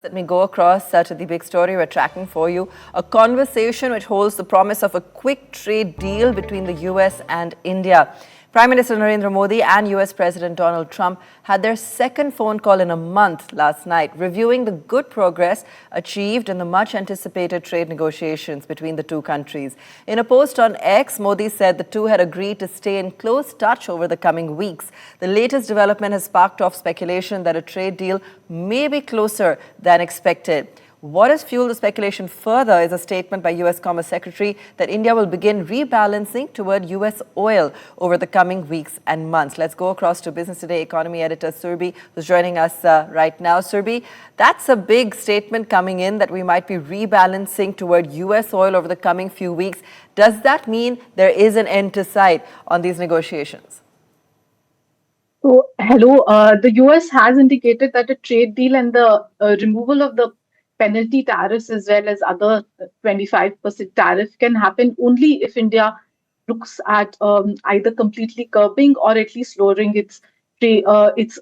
Let me go across to the big story we're tracking for you. A conversation which holds the promise of a quick trade deal between the US and India. Prime Minister Narendra Modi and US President Donald Trump had their second phone call in a month last night, reviewing the good progress achieved in the much-anticipated trade negotiations between the two countries. In a post on X, Modi said the two had agreed to stay in close touch over the coming weeks. The latest development has sparked off speculation that a trade deal may be closer than expected. What has fueled the speculation further is a statement by US Commerce Secretary that India will begin rebalancing toward US oil over the coming weeks and months. Let's go across to Business Today economy editor Surbi, who's joining us right now. Surbi, that's a big statement coming in that we might be rebalancing toward US oil over the coming few weeks. Does that mean there is an end to sight on these negotiations? So, hello. The US has indicated that a trade deal and the removal of the penalty tariffs as well as other 25% tariff can happen only if India looks at either completely curbing or at least lowering its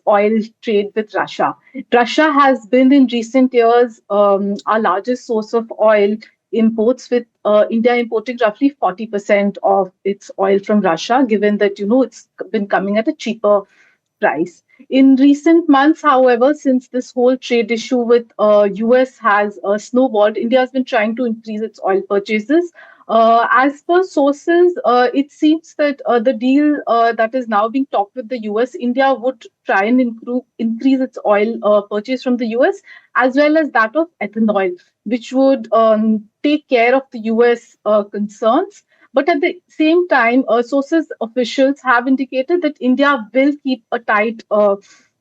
oil trade with Russia. Russia has been in recent years our largest source of oil imports, with India importing roughly 40% of its oil from Russia, given that it's been coming at a cheaper price. In recent months, however, since this whole trade issue with US has snowballed, India has been trying to increase its oil purchases. As per sources, it seems that the deal that is now being talked with the US, India would try and increase its oil purchase from the US as well as that of ethanol, which would take care of the US concerns. But at the same time, sources officials have indicated that India will keep a tight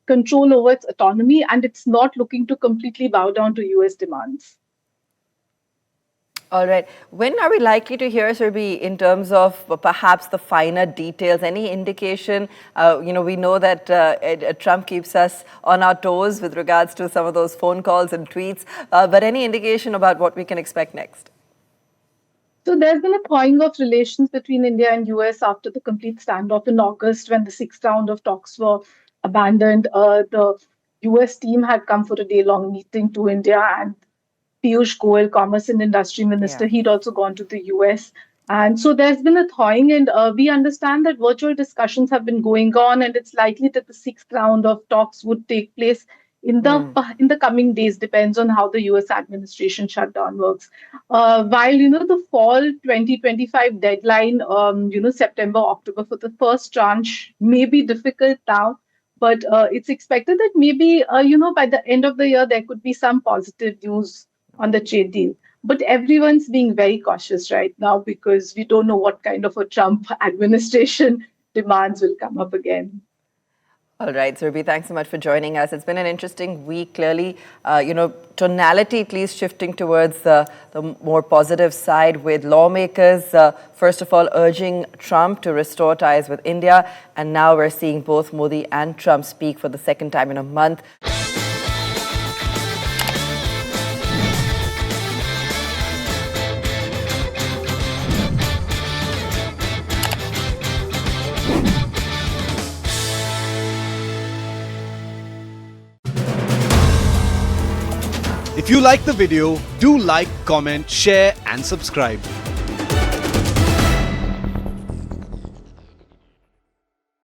control over its autonomy, and it's not looking to completely bow down to US demands. All right. When are we likely to hear, Surbi, in terms of perhaps the finer details? Any indication? We know that Trump keeps us on our toes with regards to some of those phone calls and tweets. But any indication about what we can expect next? So there's been a thawing of relations between India and US after the complete standoff in August, when the sixth round of talks were abandoned. The US team had come for a day-long meeting to India, and Piyush Goyal, Commerce and Industry Minister, he'd also gone to the US. And so there's been a thawing, and we understand that virtual discussions have been going on, and it's likely that the sixth round of talks would take place in the coming days. Depends on how the US administration shutdown works. While the fall 2025 deadline, September, October for the first tranche may be difficult now, but it's expected that maybe by the end of the year there could be some positive news on the trade deal. But everyone's being very cautious right now because we don't know what kind of a Trump administration demands will come up again. All right, Surbi, thanks so much for joining us. It's been an interesting week, clearly, tonality at least shifting towards the more positive side, with lawmakers, first of all, urging Trump to restore ties with India. And now we're seeing both Modi and Trump speak for the second time in a month. If you like the video, do like, comment, share and subscribe.